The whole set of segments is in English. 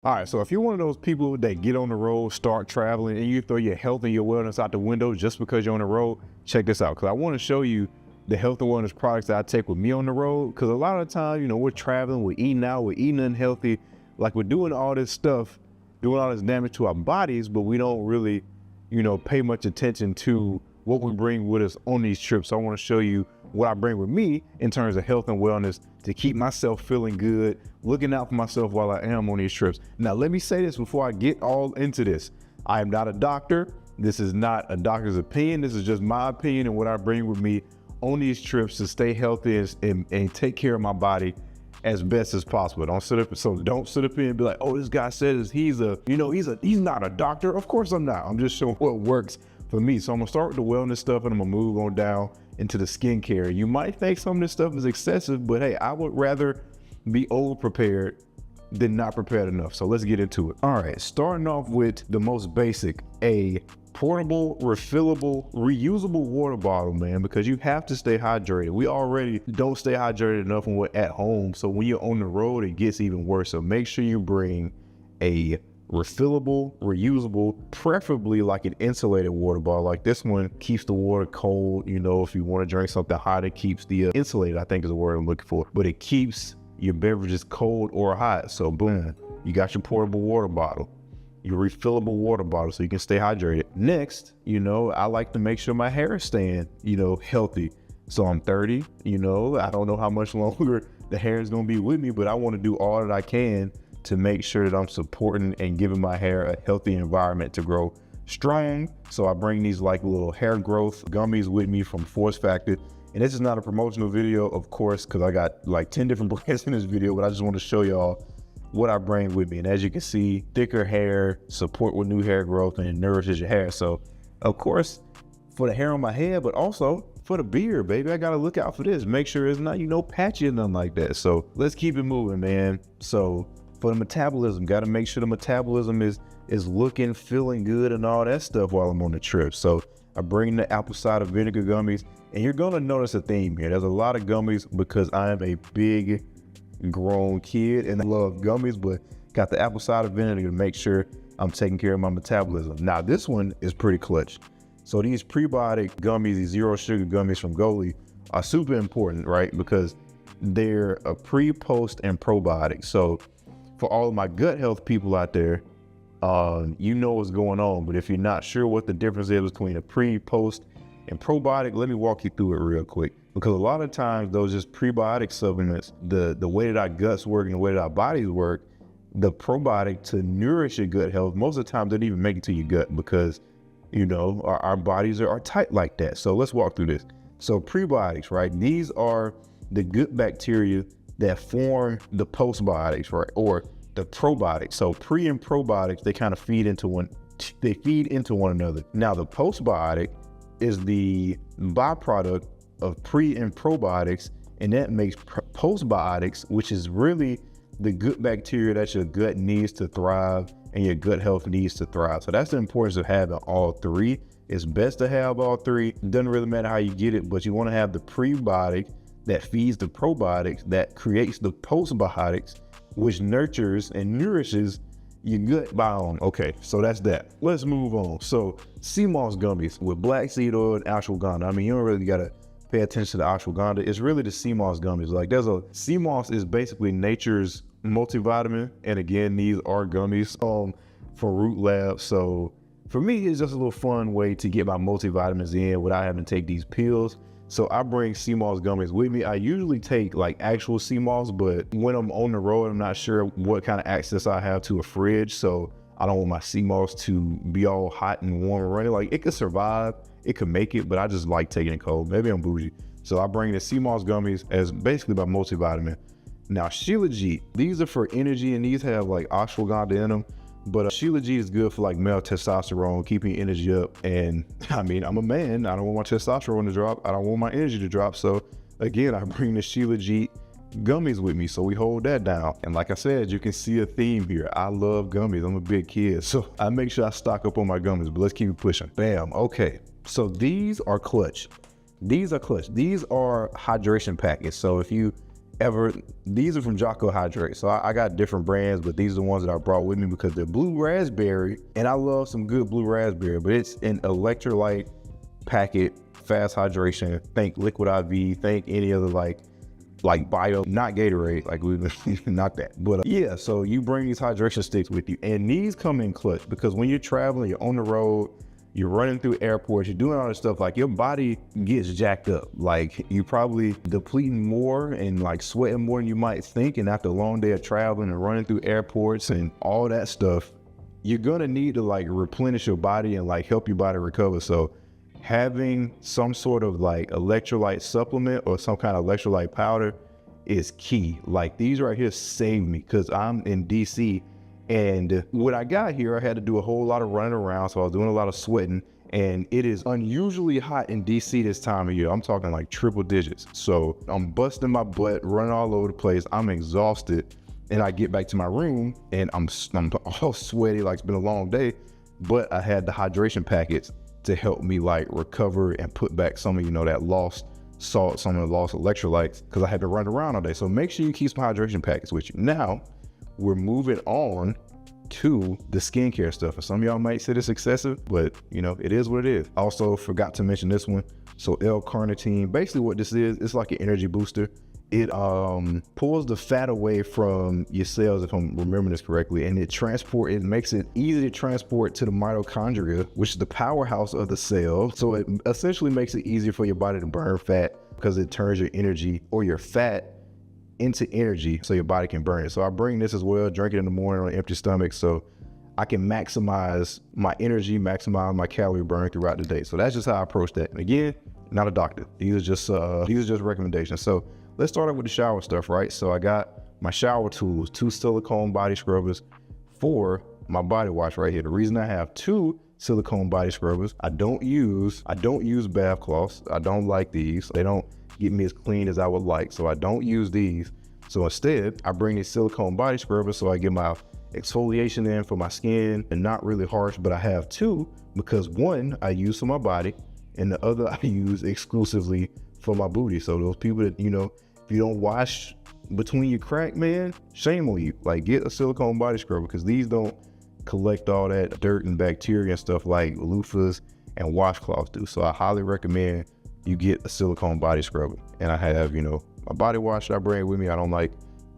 All right, so if you're one of those people that get on the road, start traveling, and you throw your health and your wellness out the window just because you're on the road, check this out, because I want to show you the health and wellness products that I take with me on the road. Because a lot of the time, we're traveling, we're eating out, we're eating unhealthy, like we're doing all this stuff, doing all this damage to our bodies, but we don't really, pay much attention to what we bring with us on these trips. So I want to show you what I bring with me in terms of health and wellness to keep myself feeling good, looking out for myself while I am on these trips. Now, let me say this before I get all into this. I am not a doctor. This is not a doctor's opinion. This is just my opinion and what I bring with me on these trips to stay healthy and take care of my body as best as possible. Don't sit up here and be like, oh, this guy says he's not a doctor. Of course I'm not. I'm just showing what works for me. So I'm gonna start with the wellness stuff and I'm gonna move on down into the skincare. You might think some of this stuff is excessive, but hey, I would rather be over prepared than not prepared enough. So let's get into it. All right, starting off with the most basic, a portable, refillable, reusable water bottle, man, because you have to stay hydrated. We already don't stay hydrated enough when we're at home. So when you're on the road, it gets even worse. So make sure you bring a refillable, reusable, preferably like an insulated water bottle. Like this one keeps the water cold. If you want to drink something hot, it keeps the insulated, I think is the word I'm looking for, but it keeps your beverages cold or hot. So boom, you got your portable water bottle, your refillable water bottle, so you can stay hydrated. Next, I like to make sure my hair is staying, healthy. So I'm 30, I don't know how much longer the hair is going to be with me, but I want to do all that I can to make sure that I'm supporting and giving my hair a healthy environment to grow strong. So I bring these like little hair growth gummies with me from Force Factor. And this is not a promotional video, of course, because I got like 10 different brands in this video, but I just want to show y'all what I bring with me. And as you can see, thicker hair, support with new hair growth, and it nourishes your hair. So of course, for the hair on my head, but also for the beard, baby, I got to look out for this. Make sure it's not, patchy or nothing like that. So let's keep it moving, man. So for the metabolism, got to make sure the metabolism is looking, feeling good and all that stuff while I'm on the trip. So I bring the apple cider vinegar gummies, and you're going to notice a theme here. There's a lot of gummies because I am a big grown kid and I love gummies, but got the apple cider vinegar to make sure I'm taking care of my metabolism. Now this one is pretty clutch. So these prebiotic gummies, these zero sugar gummies from Goli are super important, right? Because they're a pre, post, and probiotic. So for all of my gut health people out there, you know what's going on. But if you're not sure what the difference is between a pre, post, and probiotic, let me walk you through it real quick. Because a lot of times those just prebiotic supplements, the way that our guts work and the way that our bodies work, the probiotic to nourish your gut health, most of the time doesn't even make it to your gut because, our bodies are tight like that. So let's walk through this. So prebiotics, right? These are the good bacteria that form the postbiotics, right? Or the probiotics. So pre and probiotics, they kind of feed into one another. Now the postbiotic is the byproduct of pre and probiotics, and that makes postbiotics, which is really the good bacteria that your gut needs to thrive and your gut health needs to thrive. So that's the importance of having all three. It's best to have all three. It doesn't really matter how you get it, but you want to have the prebiotic that feeds the probiotics, that creates the postbiotics, which nurtures and nourishes your gut biome. Okay, so that's that. Let's move on. So sea moss gummies with black seed oil and ashwagandha. I mean, you don't really gotta pay attention to the ashwagandha. It's really the sea moss gummies. Like sea moss is basically nature's multivitamin. And again, these are gummies for Root Lab. So for me, it's just a little fun way to get my multivitamins in without having to take these pills. So I bring sea moss gummies with me. I usually take like actual sea moss, but when I'm on the road, I'm not sure what kind of access I have to a fridge. So I don't want my sea moss to be all hot and warm and running. Like it could survive, it could make it, but I just like taking it cold. Maybe I'm bougie. So I bring the sea moss gummies as basically my multivitamin. Now Shilajit, these are for energy and these have like ashwagandha in them. But Shilajit is good for like male testosterone, keeping your energy up. And I mean, I'm a man, I don't want my testosterone to drop. I don't want my energy to drop. So again, I bring the Shilajit gummies with me. So we hold that down. And like I said, you can see a theme here. I love gummies. I'm a big kid. So I make sure I stock up on my gummies, but let's keep it pushing. Bam. Okay. So these are clutch. These are hydration packets. So if you ever. These are from Jocko Hydrate. So I got different brands, but these are the ones that I brought with me because they're blue raspberry, and I love some good blue raspberry, but it's an electrolyte packet, fast hydration. Think Liquid IV, think any other like bio, not Gatorade, like we not that. But yeah, so you bring these hydration sticks with you, and these come in clutch because when you're traveling, you're on the road, you're running through airports, you're doing all this stuff, like your body gets jacked up. Like you probably depleting more and like sweating more than you might think. And after a long day of traveling and running through airports and all that stuff, you're gonna need to like replenish your body and like help your body recover. So having some sort of like electrolyte supplement or some kind of electrolyte powder is key. Like these right here saved me because I'm in DC. And when I got here, I had to do a whole lot of running around. So I was doing a lot of sweating, and it is unusually hot in DC this time of year. I'm talking like triple digits. So I'm busting my butt, running all over the place. I'm exhausted. And I get back to my room and I'm all sweaty, like it's been a long day, but I had the hydration packets to help me like recover and put back some of, you know, that lost salt, some of the lost electrolytes, because I had to run around all day. So make sure you keep some hydration packets with you. Now, we're moving on to the skincare stuff. And some of y'all might say this excessive, but you know, it is what it is. I also forgot to mention this one. So L-carnitine, basically what this is, it's like an energy booster. It pulls the fat away from your cells, if I'm remembering this correctly, and it makes it easy to transport to the mitochondria, which is the powerhouse of the cell. So it essentially makes it easier for your body to burn fat because it turns your energy or your fat into energy so your body can burn it. So I bring this as well, drink it in the morning on an empty stomach so I can maximize my energy, maximize my calorie burn throughout the day. So that's just how I approach that. And again, not a doctor. These are just recommendations. So let's start off with the shower stuff, right? So I got my shower tools, 2 silicone body scrubbers for my body wash right here. The reason I have 2 silicone body scrubbers, I don't use bath cloths. I don't like these. They don't get me as clean as I would like, so I don't use these. So instead, I bring these silicone body scrubbers so I get my exfoliation in for my skin and not really harsh, but I have 2 because one I use for my body and the other I use exclusively for my booty. So those people that, you know, if you don't wash between your crack, man, shame on you. Like get a silicone body scrubber because these don't collect all that dirt and bacteria and stuff like loofahs and washcloths do. So I highly recommend you get a silicone body scrubber. And I have, you know, my body wash that I bring with me. I don't like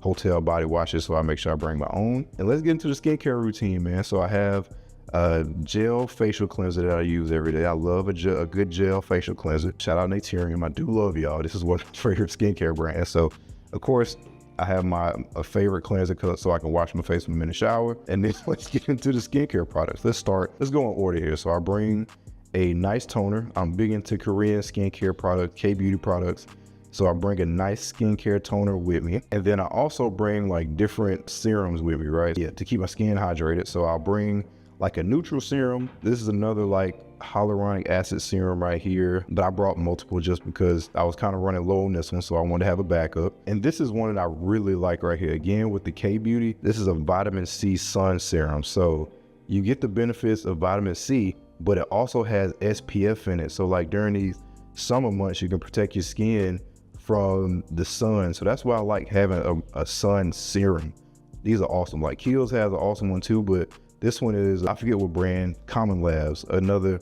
hotel body washes, so I make sure I bring my own. And let's get into the skincare routine, man. So I have a gel facial cleanser that I use every day. I love a good gel facial cleanser. Shout out Naturium. I do love y'all. This is one of my favorite skincare brands. So of course I have a favorite cleanser so I can wash my face when I'm in the shower. And then let's get into the skincare products. Let's go in order here. So I bring a nice toner. I'm big into Korean skincare products, K-beauty products. So I bring a nice skincare toner with me. And then I also bring like different serums with me, right? Yeah, to keep my skin hydrated. So I'll bring like a neutral serum. This is another like hyaluronic acid serum right here, but I brought multiple just because I was kind of running low on this one, so I wanted to have a backup. And this is one that I really like right here. Again, with the K-beauty, this is a vitamin C sun serum. So you get the benefits of vitamin C, but it also has SPF in it. So like during these summer months, you can protect your skin from the sun. So that's why I like having a sun serum. These are awesome. Like Kiehl's has an awesome one too, but this one is, I forget what brand, Common Labs, another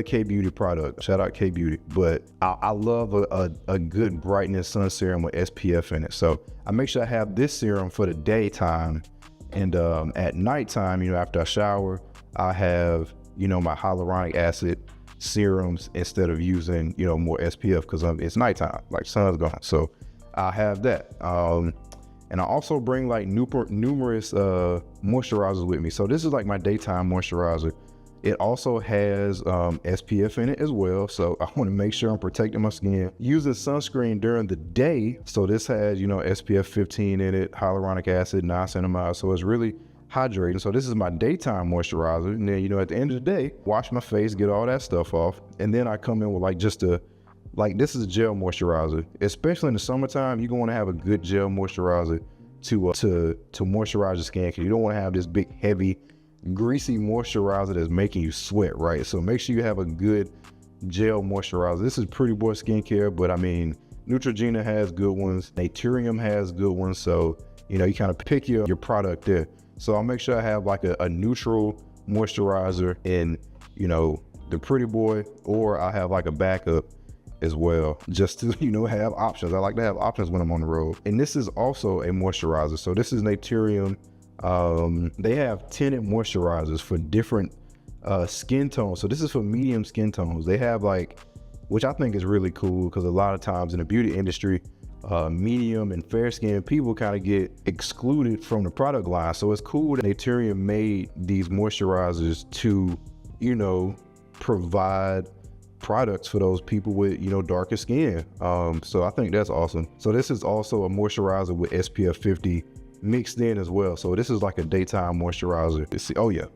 K-beauty product. Shout out K-beauty. But I love a good brightness sun serum with SPF in it. So I make sure I have this serum for the daytime. And at nighttime, you know, after I shower, I have, you know, my hyaluronic acid serums instead of using, you know, more SPF because it's nighttime, like sun's gone. So I have that. And I also bring like numerous moisturizers with me. So this is like my daytime moisturizer. It also has SPF in it as well. So I want to make sure I'm protecting my skin. Using sunscreen during the day. So this has, you know, SPF 15 in it, hyaluronic acid, niacinamide. So it's really hydrating. So this is my daytime moisturizer. And then, you know, at the end of the day, wash my face, get all that stuff off. And then I come in with like just this is a gel moisturizer. Especially in the summertime, you're going to have a good gel moisturizer to moisturize your skin, because you don't want to have this big, heavy, greasy moisturizer that's making you sweat, right? So make sure you have a good gel moisturizer. This is Pretty Boy Skincare, but I mean, Neutrogena has good ones. Naturium has good ones. So, you know, you kind of pick your product there. So I'll make sure I have like a neutral moisturizer in, you know, the Pretty Boy, or I have like a backup as well, just to, you know, have options. I like to have options when I'm on the road. And this is also a moisturizer. So this is Naturium. They have tinted moisturizers for different skin tones. So this is for medium skin tones. They have like, which I think is really cool, because a lot of times in the beauty industry, medium and fair skin people kind of get excluded from the product line. So it's cool that Naturium made these moisturizers to, you know, provide products for those people with, you know, darker skin. So I think that's awesome. So this is also a moisturizer with SPF 50 mixed in as well. So this is like a daytime moisturizer. Oh yeah.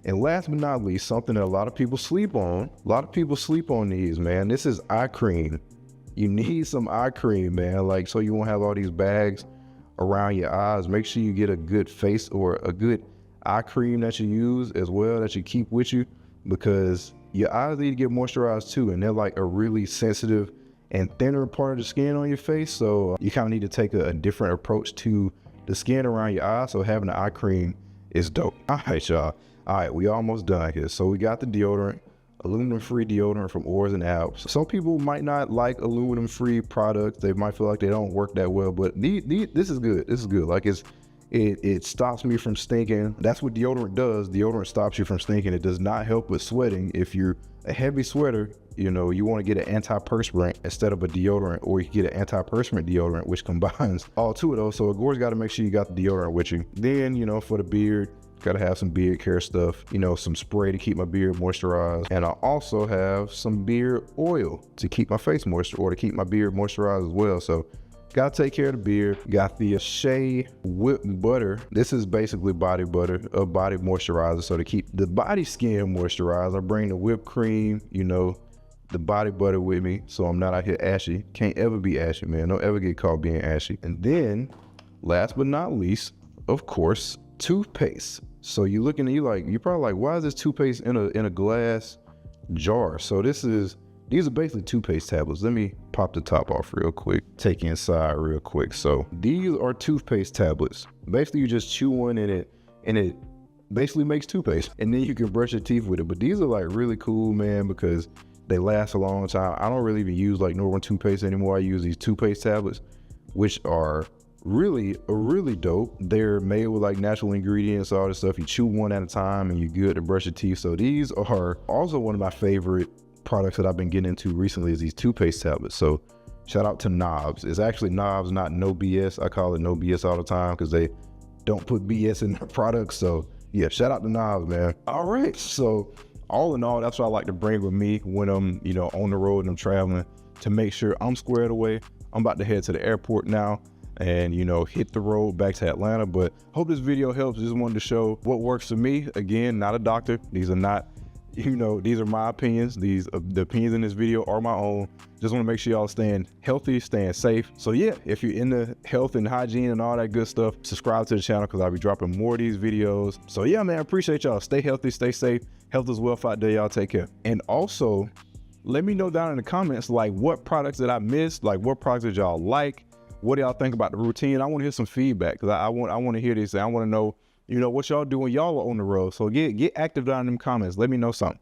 And last but not least, something that a lot of people sleep on. A lot of people sleep on these, man. This is eye cream. You need some eye cream, man. Like, so you won't have all these bags around your eyes. Make sure you get a good face or a good eye cream that you use as well, that you keep with you, because your eyes need to get moisturized too. And they're like a really sensitive and thinner part of the skin on your face. So you kind of need to take a different approach to the skin around your eyes. So having an eye cream is dope. All right, y'all. All right, we almost done here. So we got the deodorant, aluminum-free deodorant from Oars and Alps. Some people might not like aluminum-free products. They might feel like they don't work that well, but this is good. This is good. Like it stops me from stinking. That's what deodorant does. Deodorant stops you from stinking. It does not help with sweating. If you're a heavy sweater, you know, you want to get an antiperspirant instead of a deodorant, or you can get an antiperspirant deodorant, which combines all two of those. So of course, got to make sure you got the deodorant with you. Then, you know, for the beard, gotta have some beard care stuff, you know, some spray to keep my beard moisturized. And I also have some beard oil to keep my face moisture, or to keep my beard moisturized as well. So gotta take care of the beard. Got the Shea whipped butter. This is basically body butter, a body moisturizer. So to keep the body skin moisturized, I bring the whipped cream, you know, the body butter with me, so I'm not out here ashy. Can't ever be ashy, man. Don't ever get caught being ashy. And then last but not least, of course, toothpaste. So you're looking and you're probably like, why is this toothpaste in a glass jar? So these are basically toothpaste tablets. Let me pop the top off real quick, take it inside real quick. So these are toothpaste tablets. Basically you just chew one in it, and it basically makes toothpaste, and then you can brush your teeth with it. But these are like really cool, man, because they last a long time. I don't really even use like normal toothpaste anymore. I use these toothpaste tablets, which are really dope. They're made with like natural ingredients, all this stuff. You chew one at a time and you're good to brush your teeth. So these are also one of my favorite products that I've been getting into recently, is these toothpaste tablets. So shout out to Knobs. It's actually Knobs, not No BS. I call it No BS all the time because they don't put BS in their products. So yeah, shout out to Knobs, man. All right, so all in all, that's what I like to bring with me when I'm, you know, on the road and I'm traveling, to make sure I'm squared away. I'm about to head to the airport now and, you know, hit the road back to Atlanta. But hope this video helps. Just wanted to show what works for me. Again, not a doctor. These are not, you know, these are my opinions. The opinions in this video are my own. Just want to make sure y'all staying healthy, staying safe. So yeah, if you're into health and hygiene and all that good stuff, subscribe to the channel, because I'll be dropping more of these videos. So yeah, man, I appreciate y'all. Stay healthy, stay safe. Health is wealth out there, y'all. Take care. And also, let me know down in the comments, like, what products did I miss? Like, what products did y'all like? What do y'all think about the routine? I want to hear some feedback, because I want to hear this. I want to know, you know, what y'all do when y'all are on the road. So get active down in them comments. Let me know something.